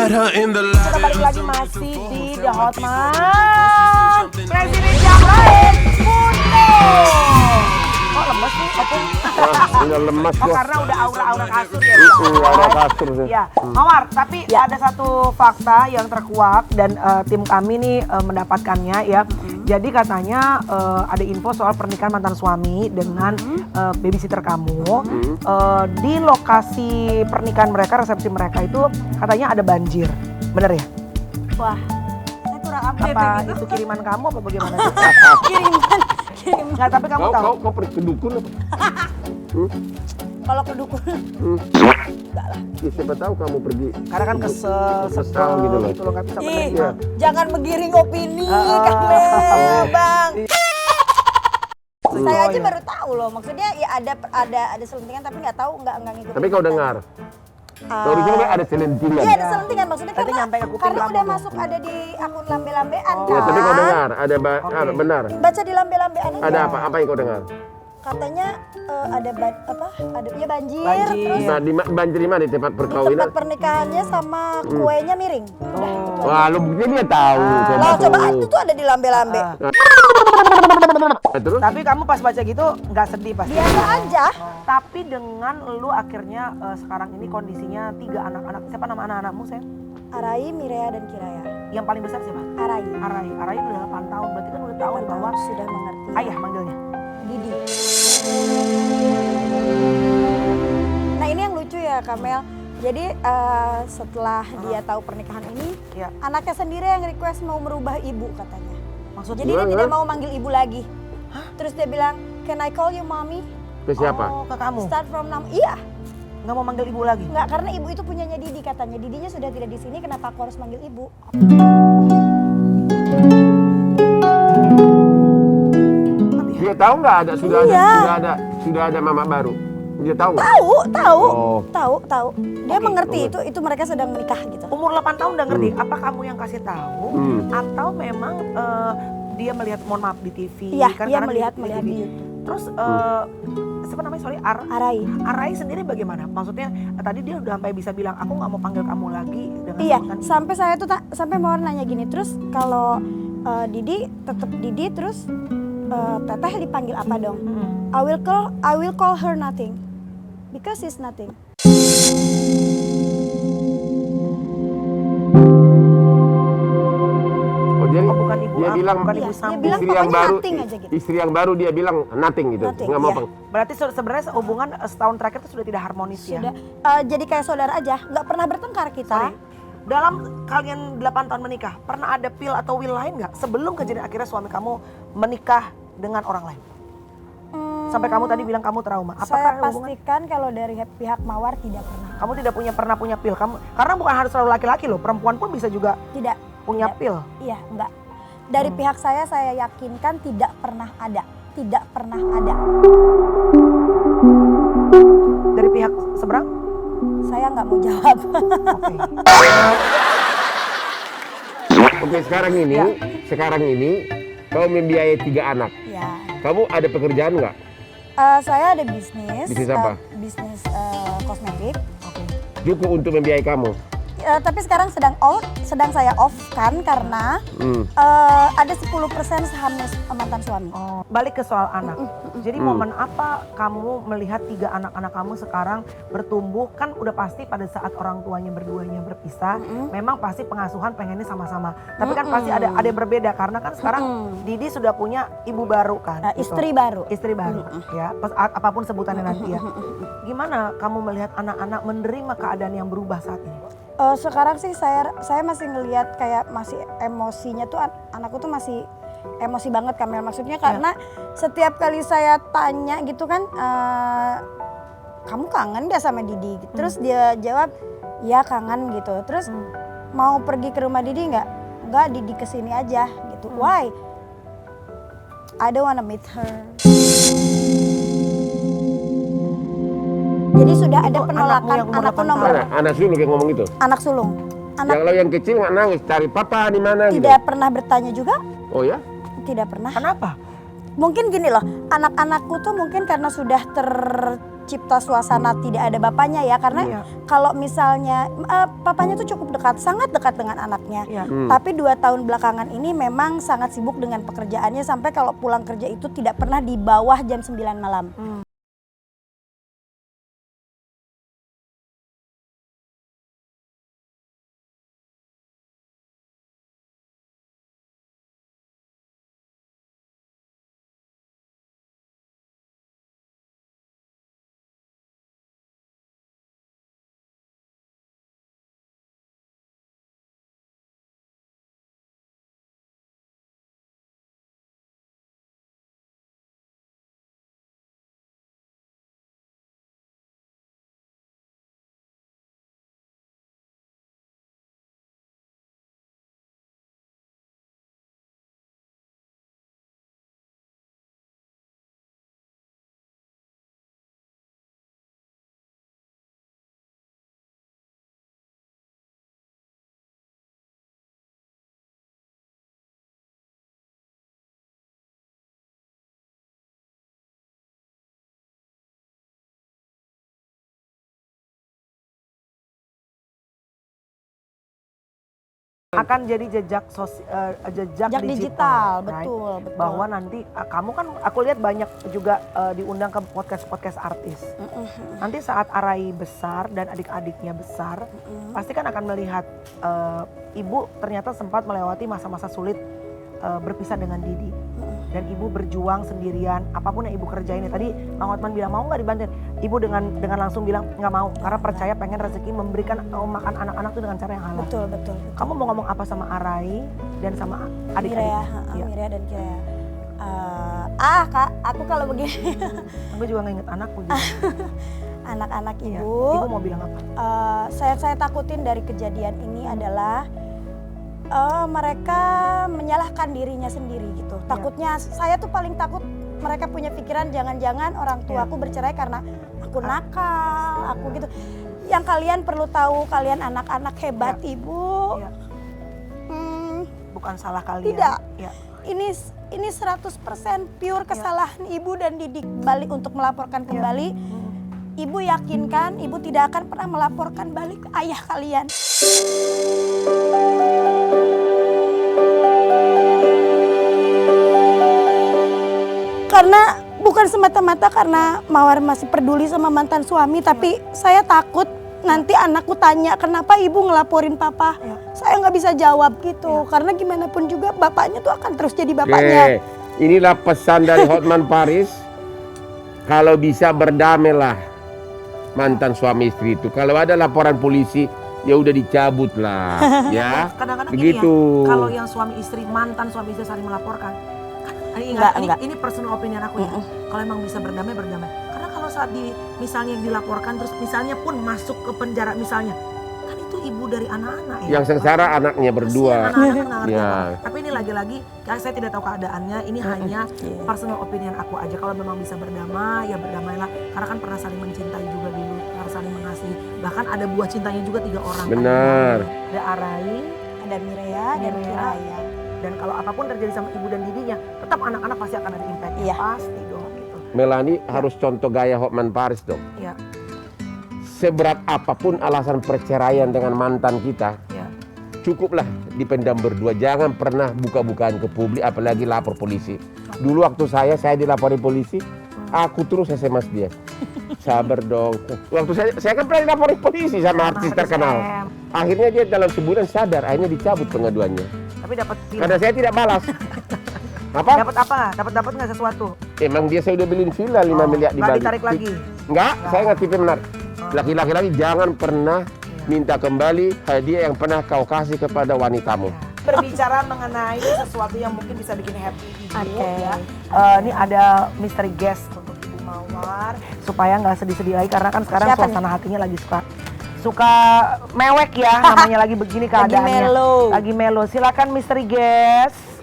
Kita balik lagi masih di The Hotman. Presiden yang lain, Kunto. Kok lemes nih, Opung? Udah lemas Oh gua. karena udah aura-aura kasur ya? Aura kasur sih. Ya, Mawar, tapi ada satu fakta yang terkuak dan tim kami nih mendapatkannya ya. Jadi katanya ada info soal pernikahan mantan suami dengan babysitter kamu. Di lokasi pernikahan mereka, resepsi mereka itu katanya ada banjir. Bener ya? Wah, saya kurang update Apa gitu. itu kiriman kamu apa bagaimana? Kiriman. Nggak, tapi kamu tahu. Kau pergi ke dukun apa? Kalau ke dukun, Ya, siapa tahu kamu pergi. Karena kan kesel gitu loh. gitu loh, nggak bisa ih, menerima. jangan menggiring opini, Kamel, Bang. Saya aja baru tahu loh, maksudnya ya ada selentingan tapi nggak tahu nggak ngikutin. Tapi kau dengar. Sorry juga ada selentingan. Iya ada selentingan maksudnya Nanti nyampe ke kuping karena kamu udah dong. masuk ada di akun lambe-lambean Ya, kan. tapi kau dengar ada Oke. benar. Baca di lambe-lambean aja. Ada apa? Apa yang kau dengar? Katanya ada ada ya banjir, Banjir. terus Nah, banjir di mana? Di tempat di perkawinan? tempat pernikahannya sama kuenya miring. Udah gitu. Wah, lu buktinya dia tahu. Lah tuh. coba itu tuh ada di lambe-lambe. Terus? Tapi kamu pas baca gitu nggak sedih pasti. Biasa aja. Tapi dengan lu akhirnya sekarang ini kondisinya 3 anak-anak. Siapa nama anak-anakmu, sayang? Arai, Mirea dan Kiraya. Yang paling besar siapa? Arai. Arai udah 8 tahun. Berarti kan udah tahu 8 bahwa tahun sudah mengerti. ayah manggilnya. Didi. Nah ini yang lucu ya Kamel. Jadi setelah dia tahu pernikahan ini, Ya. anaknya sendiri yang request mau merubah ibu katanya. Maksudnya? Jadi dia tidak mau manggil ibu lagi. Terus dia bilang, can I call you mommy? Ke siapa? Oh, ke kamu. Start from now. Iya, Nggak mau manggil ibu lagi? nggak karena ibu itu punyanya Didi katanya. Didinya sudah tidak di sini, kenapa aku harus manggil ibu? Dia tahu nggak ada Iya. sudah ada mama baru. Dia tahu nggak? Tahu, Oh. tahu. Dia Oke, mengerti itu mereka sedang menikah gitu. Umur 8 tahun udah ngerti. Apa kamu yang kasih tahu? Atau memang dia melihat, mohon maaf, di TV? Iya, Kan dia sekarang melihat TV. di YouTube. Terus siapa namanya? Sorry, Arai. Arai sendiri bagaimana? Maksudnya tadi dia udah sampai bisa bilang aku nggak mau panggil kamu lagi dengan Iya, sebutan ini. sampai saya tuh sampai mau nanya gini terus kalau Didi tetap Didi terus Teteh dipanggil apa dong? I will call her nothing because she's nothing. Oh, dia, bukan ibu dia aku, bilang bukan Iya, ibu dia sambung. bilang istri yang pokoknya baru nothing aja gitu. istri yang baru dia bilang nothing gitu. Nothing, Nggak mau iya. Berarti sebenarnya hubungan setahun terakhir itu sudah tidak harmonis Sudah ya? jadi kayak saudara aja, nggak pernah bertengkar kita. Sorry. Dalam kalian 8 tahun menikah, pernah ada pil atau will lain nggak sebelum kejadian akhirnya suami kamu menikah dengan orang lain? Sampai kamu tadi bilang kamu trauma. Saya Apakah hubungan pastikan kalau dari pihak Mawar tidak pernah. kamu tidak pernah punya pil? Kamu karena bukan harus selalu laki-laki loh, perempuan pun bisa juga Tidak. punya Tidak. pil. Iya, enggak. Dari pihak saya yakinkan tidak pernah ada. Tidak pernah ada. Dari pihak seberang? Saya nggak mau jawab. Oke, sekarang ini kau membiayai 3 anak. Ya. Kamu ada pekerjaan nggak? Saya ada bisnis. Bisnis apa? Bisnis kosmetik. Cukup untuk membiayai kamu. Tapi sekarang sedang saya off kan karena ada 10% sahamnya mantan suami. Oh, balik ke soal anak. Jadi momen apa kamu melihat 3 anak-anak kamu sekarang bertumbuh? Kan udah pasti pada saat orang tuanya berduanya berpisah, memang pasti pengasuhan pengennya sama-sama. Tapi kan pasti ada yang berbeda karena kan sekarang Didi sudah punya ibu baru kan. Istri baru. Istri baru, ya. Apapun sebutannya nanti ya. Gimana kamu melihat anak-anak menerima keadaan yang berubah saat ini? Sekarang sih saya masih ngelihat kayak masih emosinya tuh anakku tuh masih emosi banget Kamel. Maksudnya karena setiap kali saya tanya gitu kan, kamu kangen gak sama Didi? Terus dia jawab, ya kangen gitu. Terus mau pergi ke rumah Didi nggak? Nggak, Didi kesini aja gitu. Why? I don't wanna meet her. Jadi sudah ada Itu penolakan anakmu yang umur anakku 8 nomor tahun? Anak sulung yang ngomong itu. anak sulung. Anak Yang yang kecil nggak nangis, cari papa di mana gitu. tidak pernah bertanya juga, Oh ya? tidak pernah. Kenapa? Mungkin gini loh, anak-anakku tuh mungkin karena sudah tercipta suasana tidak ada bapaknya ya, karena kalau misalnya papanya tuh cukup dekat, sangat dekat dengan anaknya. Tapi 2 tahun belakangan ini memang sangat sibuk dengan pekerjaannya sampai kalau pulang kerja itu tidak pernah di bawah jam 9 malam. Akan jadi jejak Jejak digital, right? betul, betul. Bahwa nanti kamu kan aku lihat banyak juga diundang ke podcast artis. Nanti saat Arai besar dan adik-adiknya besar, pasti kan akan melihat ibu ternyata sempat melewati masa-masa sulit berpisah dengan Didi. Dan ibu berjuang sendirian, apapun yang ibu kerjain. Tadi Bang Hotman bilang mau nggak dibantuin? Ibu dengan langsung bilang nggak mau, karena percaya pengen rezeki memberikan makan anak-anak itu dengan cara yang halal. Betul, betul. Kamu mau ngomong apa sama Arai dan sama adik-adik? Mirea dan Kirea. Kak, aku kalau begini. Aku juga nginget anakku juga. Anak-anak Iya. ibu. Ibu mau bilang apa? Saya takutin dari kejadian ini adalah mereka menyalahkan dirinya sendiri gitu. Takutnya, saya tuh paling takut mereka punya pikiran jangan-jangan orang tuaku bercerai karena aku nakal, aku gitu. Yang kalian perlu tahu, kalian anak-anak hebat ibu. Ya. Bukan salah kalian. Tidak. Ya. Ini 100% pure kesalahan ibu dan Didik balik untuk melaporkan kembali. Ibu yakinkan ibu tidak akan pernah melaporkan balik ayah kalian. Karena bukan semata-mata karena Mawar masih peduli sama mantan suami, tapi saya takut nanti anakku tanya kenapa ibu ngelaporin papa. Saya nggak bisa jawab gitu, karena gimana pun juga bapaknya tuh akan terus jadi bapaknya. Inilah pesan dari Hotman Paris. Kalau bisa berdamailah mantan suami istri itu. Kalau ada laporan polisi, ya udah dicabut lah, ya. Kadang-kadang begitu. Gini ya, kalau yang suami istri, mantan suami istri saling melaporkan, kan ini personal opinion aku ya. Kalau emang bisa berdamai, berdamai. Karena kalau saat misalnya dilaporkan terus misalnya pun masuk ke penjara misalnya, kan itu ibu dari anak-anak ya. Yang sengsara anaknya berdua. Anak-anak nggak ngerti Ya. apa. Tapi ini lagi-lagi, saya tidak tahu keadaannya. Ini hanya personal opinion aku aja. Kalau memang bisa berdamai, ya berdamailah. Karena kan pernah saling mencintai juga dulu, pernah saling mengasihi. Bahkan ada buah cintanya juga 3 orang. Benar. Ada Arai, Ada Mirea dan Kiraya. dan kalau apapun terjadi sama ibu dan didinya, tetap anak-anak pasti akan ada impact. Iya. Pasti dong gitu. Melani harus contoh gaya Hotman Paris dong. Ya, Seberat apapun alasan perceraian dengan mantan kita, ya. cukuplah dipendam berdua. Jangan pernah buka-bukaan ke publik, apalagi lapor polisi. Dulu waktu saya dilapori polisi, aku terus SMS dia. Sabar dong. Waktu saya kan pernah dilaporin polisi sama artis terkenal. Akhirnya dia dalam sebulan sadar, akhirnya dicabut pengaduannya. Tapi dapat Karena saya tidak balas. Apa? Dapat apa? Dapat nggak sesuatu? Emang dia saya udah beliin villa 5 miliar di Nggak Bali. ditarik lagi? Enggak, saya nggak tipe benar. Laki-laki lagi jangan pernah minta kembali hadiah yang pernah kau kasih kepada wanitamu. Berbicara mengenai sesuatu yang mungkin bisa bikin happy ibu Oke. ya. Ini ada mystery guest untuk Ibu Mawar supaya nggak sedih-sedih lagi karena kan sekarang Siapa suasana hatinya lagi suka mewek ya, namanya lagi begini keadaannya. melo. Lagi melo. Silakan mystery guest.